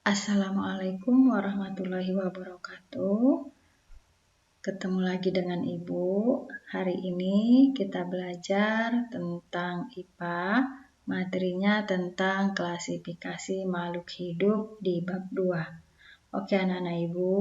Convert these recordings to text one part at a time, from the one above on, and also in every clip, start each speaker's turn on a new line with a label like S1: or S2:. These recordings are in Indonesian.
S1: Assalamualaikum warahmatullahi wabarakatuh. Ketemu lagi dengan Ibu. Hari ini kita belajar tentang IPA. Materinya tentang klasifikasi makhluk hidup di bab 2. Oke anak-anak Ibu,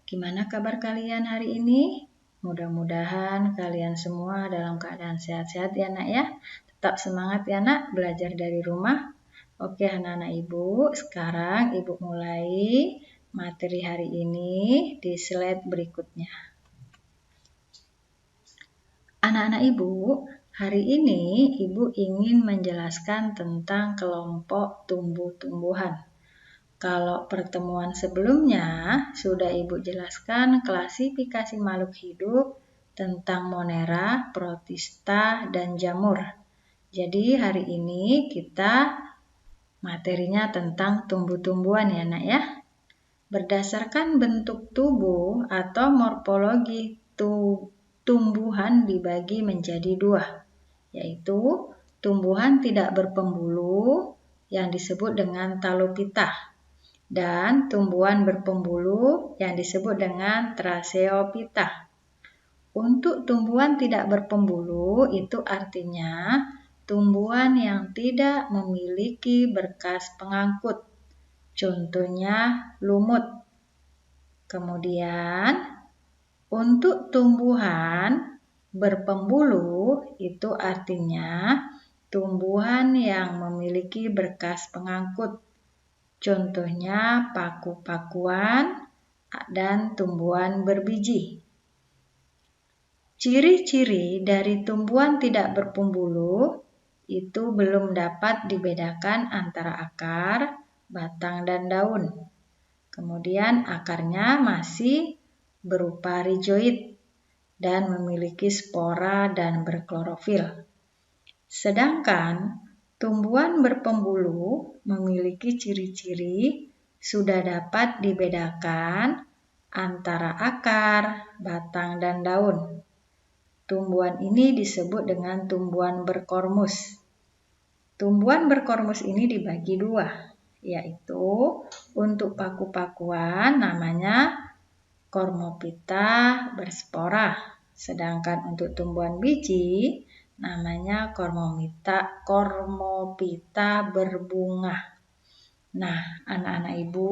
S1: gimana kabar kalian hari ini? Mudah-mudahan kalian semua dalam keadaan sehat-sehat ya nak ya. Tetap semangat ya nak, belajar dari rumah. Oke anak-anak Ibu, sekarang Ibu mulai materi hari ini di slide berikutnya. Anak-anak Ibu, hari ini Ibu ingin menjelaskan tentang kelompok tumbuh-tumbuhan. Kalau pertemuan sebelumnya sudah Ibu jelaskan klasifikasi makhluk hidup tentang Monera, Protista, dan jamur. Jadi hari ini kita materinya tentang tumbuh-tumbuhan ya nak ya. Berdasarkan bentuk tubuh atau morfologi tumbuhan dibagi menjadi 2, yaitu tumbuhan tidak berpembuluh yang disebut dengan Talophyta dan tumbuhan berpembuluh yang disebut dengan Tracheophyta. Untuk tumbuhan tidak berpembuluh itu artinya tumbuhan yang tidak memiliki berkas pengangkut. Contohnya lumut. Kemudian untuk tumbuhan berpembuluh itu artinya tumbuhan yang memiliki berkas pengangkut. Contohnya paku-pakuan dan tumbuhan berbiji. Ciri-ciri dari tumbuhan tidak berpembuluh itu belum dapat dibedakan antara akar, batang, dan daun. Kemudian akarnya masih berupa rizoid dan memiliki spora dan berklorofil. Sedangkan tumbuhan berpembuluh memiliki ciri-ciri sudah dapat dibedakan antara akar, batang, dan daun. Tumbuhan ini disebut dengan tumbuhan berkormus. Tumbuhan berkormus ini dibagi 2, yaitu untuk paku-pakuan namanya Cormophyta berspora, sedangkan untuk tumbuhan biji namanya Cormophyta berbunga. Nah, anak-anak Ibu,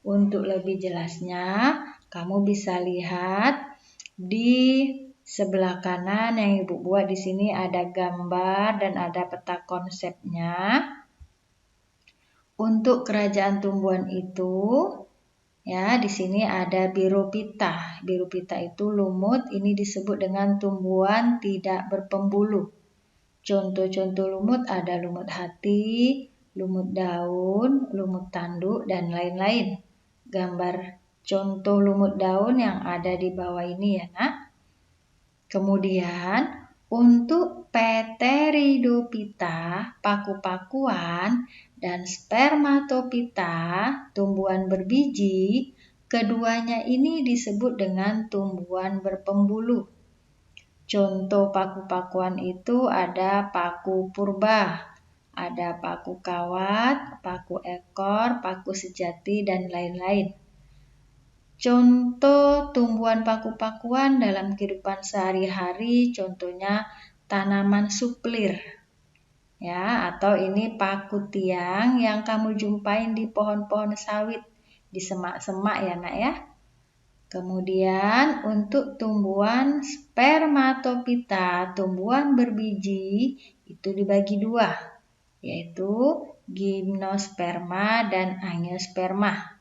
S1: untuk lebih jelasnya kamu bisa lihat di sebelah kanan yang Ibu buat di sini ada gambar dan ada peta konsepnya. Untuk kerajaan tumbuhan itu, ya di sini ada Birophyta. Birophyta itu lumut, ini disebut dengan tumbuhan tidak berpembuluh. Contoh-contoh lumut ada lumut hati, lumut daun, lumut tanduk, dan lain-lain. Gambar contoh lumut daun yang ada di bawah ini ya nak. Kemudian untuk Pteridophyta, paku-pakuan, dan Spermatophyta, tumbuhan berbiji, keduanya ini disebut dengan tumbuhan berpembuluh. Contoh paku-pakuan itu ada paku purba, ada paku kawat, paku ekor, paku sejati, dan lain-lain. Contoh tumbuhan paku-pakuan dalam kehidupan sehari-hari, contohnya tanaman suplir. Ya, atau ini paku tiang yang kamu jumpain di pohon-pohon sawit, di semak-semak ya nak ya. Kemudian untuk tumbuhan Spermatophyta, tumbuhan berbiji, itu dibagi 2, yaitu Gymnosperma dan Angiosperma.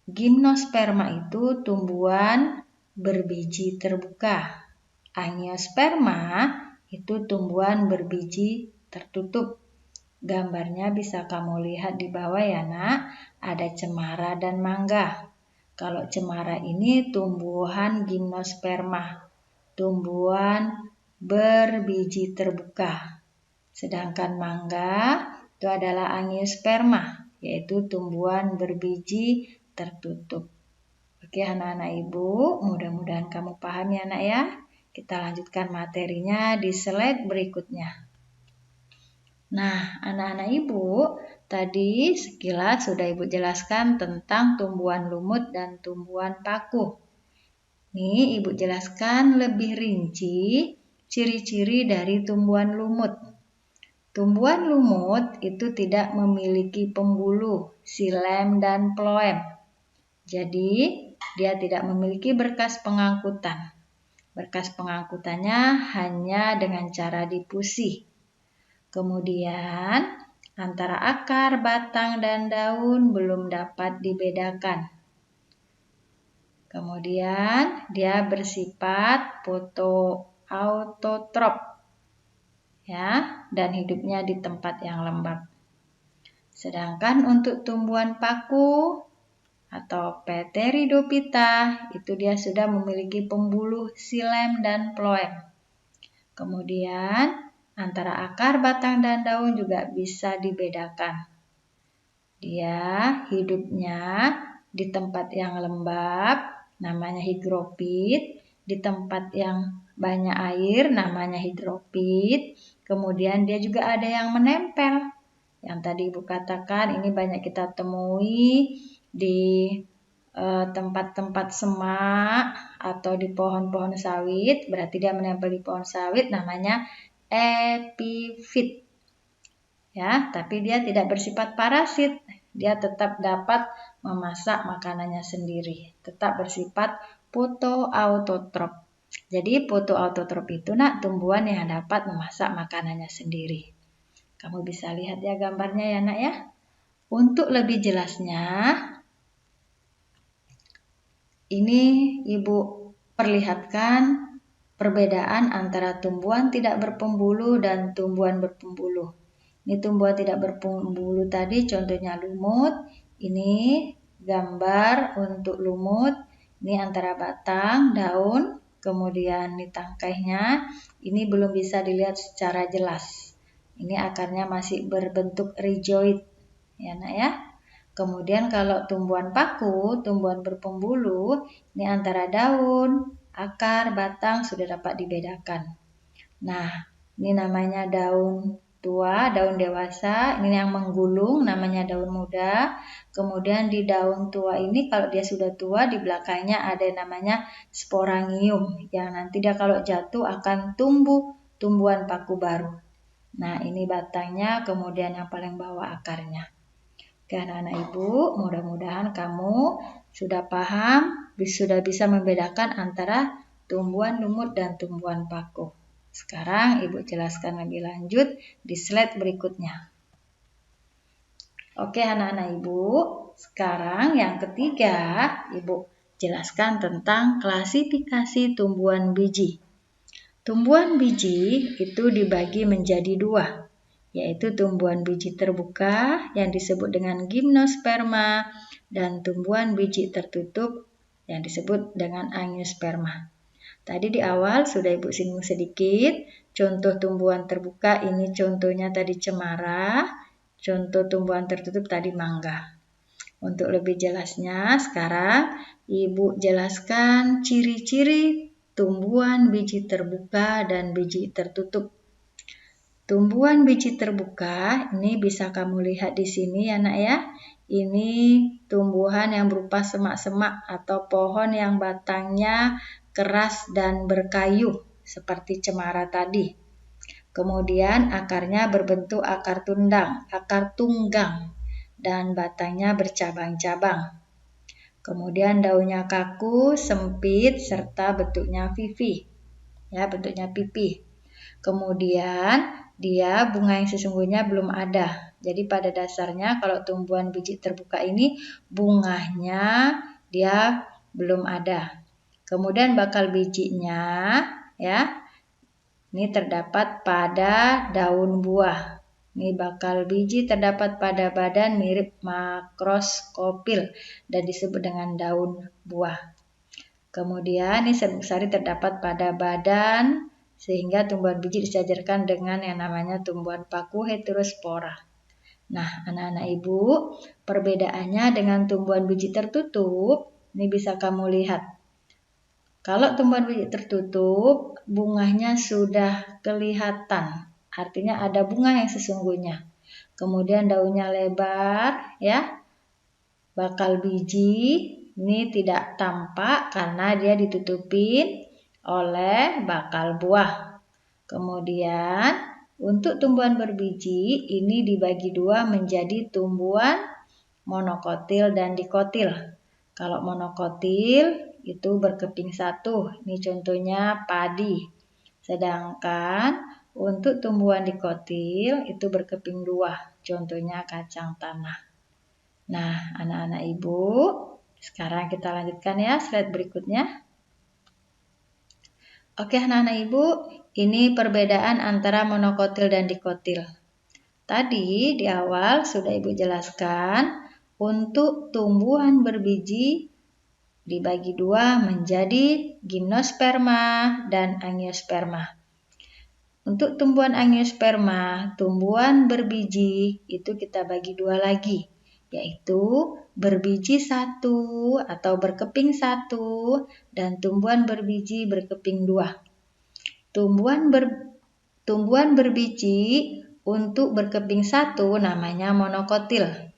S1: Gymnosperma itu tumbuhan berbiji terbuka. Angiosperma itu tumbuhan berbiji tertutup. Gambarnya bisa kamu lihat di bawah ya nak, ada cemara dan mangga. Kalau cemara ini tumbuhan Gymnosperma, tumbuhan berbiji terbuka. Sedangkan mangga itu adalah Angiosperma, yaitu tumbuhan berbiji tertutup. Oke anak-anak Ibu, mudah-mudahan kamu paham ya anak ya. Kita lanjutkan materinya di slide berikutnya. Nah, anak-anak Ibu, Tadi sekilas sudah Ibu jelaskan tentang tumbuhan lumut dan tumbuhan paku. Nih Ibu jelaskan lebih rinci ciri-ciri dari tumbuhan lumut. Tumbuhan lumut itu tidak memiliki pembuluh, silem, dan phloem. Jadi, dia tidak memiliki berkas pengangkutan. Berkas pengangkutannya hanya dengan cara dipusi. Kemudian, antara akar, batang, dan daun belum dapat dibedakan. Kemudian, dia bersifat fotoautotrop, ya, dan hidupnya di tempat yang lembab. Sedangkan untuk tumbuhan paku atau Pteridophyta, itu dia sudah memiliki pembuluh, silem, dan phloem. Kemudian, antara akar, batang, dan daun juga bisa dibedakan. Dia hidupnya di tempat yang lembab, namanya higropit. Di tempat yang banyak air, namanya hidropit. Kemudian dia juga ada yang menempel. Yang tadi Ibu katakan ini banyak kita temui di tempat-tempat semak atau di pohon-pohon sawit, berarti dia menempel di pohon sawit, namanya epifit. Ya, tapi dia tidak bersifat parasit. Dia tetap dapat memasak makanannya sendiri. Tetap bersifat fotoautotrop. Jadi fotoautotrop itu tumbuhan yang dapat memasak makanannya sendiri. Kamu bisa lihat ya gambarnya ya nak ya. Untuk lebih jelasnya, ini Ibu perlihatkan perbedaan antara tumbuhan tidak berpembuluh dan tumbuhan berpembuluh. Ini tumbuhan tidak berpembuluh tadi contohnya lumut. Ini gambar untuk lumut. Ini antara batang, daun, kemudian di tangkainya. Ini belum bisa dilihat secara jelas. Ini akarnya masih berbentuk rhizoid. Ya nak ya. Kemudian kalau tumbuhan paku, tumbuhan berpembuluh, ini antara daun, akar, batang sudah dapat dibedakan. Nah, ini namanya daun tua, daun dewasa, ini yang menggulung namanya daun muda. Kemudian di daun tua ini kalau dia sudah tua, di belakangnya ada namanya sporangium, yang nanti dia kalau jatuh akan tumbuh tumbuhan paku baru. Nah, ini batangnya, kemudian yang paling bawah akarnya. Oke anak-anak Ibu, mudah-mudahan kamu sudah paham, sudah bisa membedakan antara tumbuhan lumut dan tumbuhan paku. Sekarang Ibu jelaskan lebih lanjut di slide berikutnya. Oke anak-anak Ibu, sekarang yang ketiga Ibu jelaskan tentang klasifikasi tumbuhan biji. Tumbuhan biji itu dibagi menjadi dua, yaitu tumbuhan biji terbuka yang disebut dengan gimnosperma dan tumbuhan biji tertutup yang disebut dengan angiosperma. Tadi di awal sudah Ibu singgung sedikit, contoh tumbuhan terbuka ini contohnya tadi cemara, contoh tumbuhan tertutup tadi mangga. Untuk lebih jelasnya sekarang Ibu jelaskan ciri-ciri tumbuhan biji terbuka dan biji tertutup. Tumbuhan biji terbuka ini bisa kamu lihat di sini ya nak ya. Ini tumbuhan yang berupa semak-semak atau pohon yang batangnya keras dan berkayu seperti cemara tadi. Kemudian akarnya berbentuk akar tunggang dan batangnya bercabang-cabang. Kemudian daunnya kaku, sempit serta bentuknya pipi. Ya, bentuknya pipi. Kemudian dia bunga yang sesungguhnya belum ada. Jadi pada dasarnya kalau tumbuhan biji terbuka ini bunganya dia belum ada. Kemudian bakal bijinya ya ini terdapat pada daun buah. Ini bakal biji terdapat pada badan mirip makroskopil dan disebut dengan daun buah. Kemudian ini serbuk sari terdapat pada badan sehingga tumbuhan biji disejajarkan dengan yang namanya tumbuhan paku heterospora. Nah, anak-anak Ibu, perbedaannya dengan tumbuhan biji tertutup, ini bisa kamu lihat. Kalau tumbuhan biji tertutup, bunganya sudah kelihatan. Artinya ada bunga yang sesungguhnya. kemudian daunnya lebar ya. Bakal biji ini tidak tampak karena dia ditutupin oleh bakal buah. Kemudian untuk tumbuhan berbiji ini dibagi dua menjadi tumbuhan monokotil dan dikotil. Kalau monokotil itu berkeping satu, ini contohnya padi. Sedangkan untuk tumbuhan dikotil itu berkeping dua, contohnya kacang tanah. Nah, anak-anak ibu, sekarang kita lanjutkan ya slide berikutnya. Oke anak-anak ibu, ini perbedaan antara monokotil dan dikotil. Tadi di awal sudah ibu jelaskan, untuk tumbuhan berbiji dibagi dua menjadi gimnosperma dan angiosperma. Untuk tumbuhan angiosperma, tumbuhan berbiji itu kita bagi dua lagi, yaitu berbiji satu atau berkeping satu dan tumbuhan berbiji berkeping dua. Tumbuhan berbiji untuk berkeping satu namanya monokotil.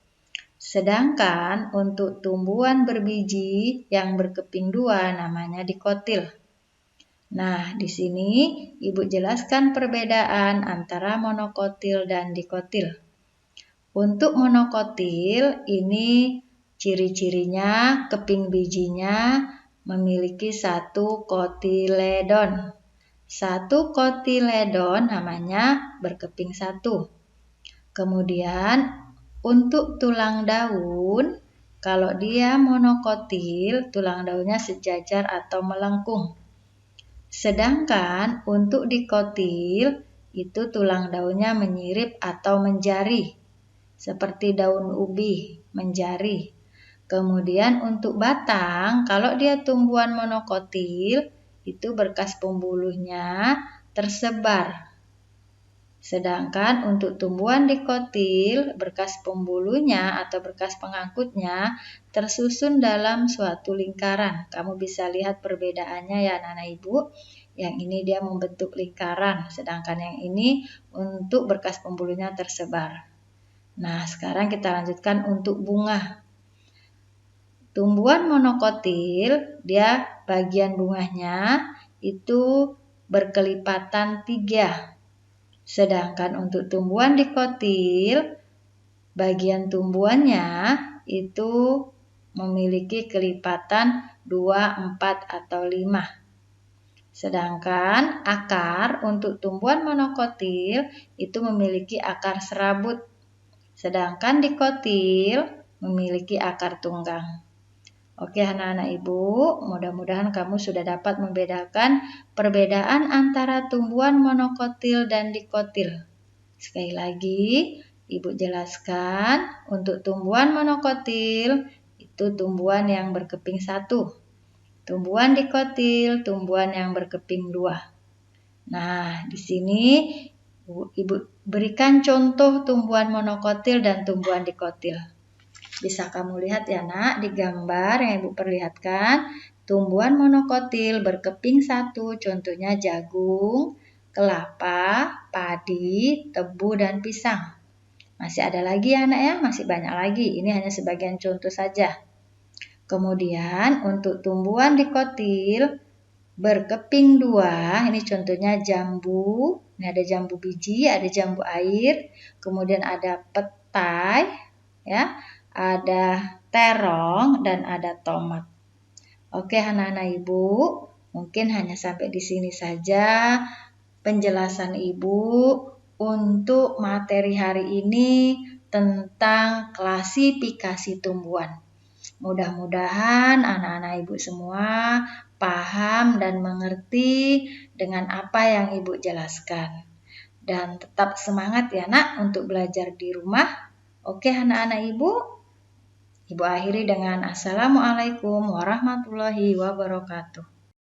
S1: Sedangkan untuk tumbuhan berbiji yang berkeping dua namanya dikotil. Nah, di sini Ibu jelaskan perbedaan antara monokotil dan dikotil. Untuk monokotil ini ciri-cirinya keping bijinya memiliki satu kotiledon. Satu kotiledon namanya berkeping satu. Kemudian untuk tulang daun, kalau dia monokotil, tulang daunnya sejajar atau melengkung. Sedangkan untuk dikotil, itu tulang daunnya menyirip atau menjari, seperti daun ubi, menjari. Kemudian untuk batang, kalau dia tumbuhan monokotil, itu berkas pembuluhnya tersebar. Sedangkan untuk tumbuhan dikotil, berkas pembuluhnya atau berkas pengangkutnya tersusun dalam suatu lingkaran. Kamu bisa lihat perbedaannya ya anak-anak ibu. Yang ini dia membentuk lingkaran, sedangkan yang ini untuk berkas pembuluhnya tersebar. Nah, sekarang kita lanjutkan untuk bunga. Tumbuhan monokotil, dia bagian bunganya itu berkelipatan 3. Sedangkan untuk tumbuhan dikotil, bagian tumbuhannya itu memiliki kelipatan 2, 4, atau 5. Sedangkan akar untuk tumbuhan monokotil itu memiliki akar serabut. Sedangkan dikotil memiliki akar tunggang. Oke anak-anak ibu, mudah-mudahan kamu sudah dapat membedakan perbedaan antara tumbuhan monokotil dan dikotil. Sekali lagi, ibu jelaskan untuk tumbuhan monokotil itu tumbuhan yang berkeping satu. Tumbuhan dikotil, tumbuhan yang berkeping dua. Nah, di sini ibu berikan contoh tumbuhan monokotil dan tumbuhan dikotil. Bisa kamu lihat ya nak, di gambar yang ibu perlihatkan, tumbuhan monokotil berkeping satu, contohnya jagung, kelapa, padi, tebu, dan pisang. Masih ada lagi ya anak ya, masih banyak lagi, ini hanya sebagian contoh saja. Kemudian untuk tumbuhan dikotil berkeping dua, ini contohnya jambu, ini ada jambu biji, ada jambu air, kemudian ada petai, ya. Ada terong dan ada tomat. Oke anak-anak ibu, mungkin hanya sampai di sini saja penjelasan ibu untuk materi hari ini tentang klasifikasi tumbuhan. Mudah-mudahan anak-anak ibu semua paham dan mengerti dengan apa yang ibu jelaskan. Dan tetap semangat ya nak untuk belajar di rumah. Oke anak-anak ibu. Ibu akhiri dengan Assalamualaikum warahmatullahi wabarakatuh.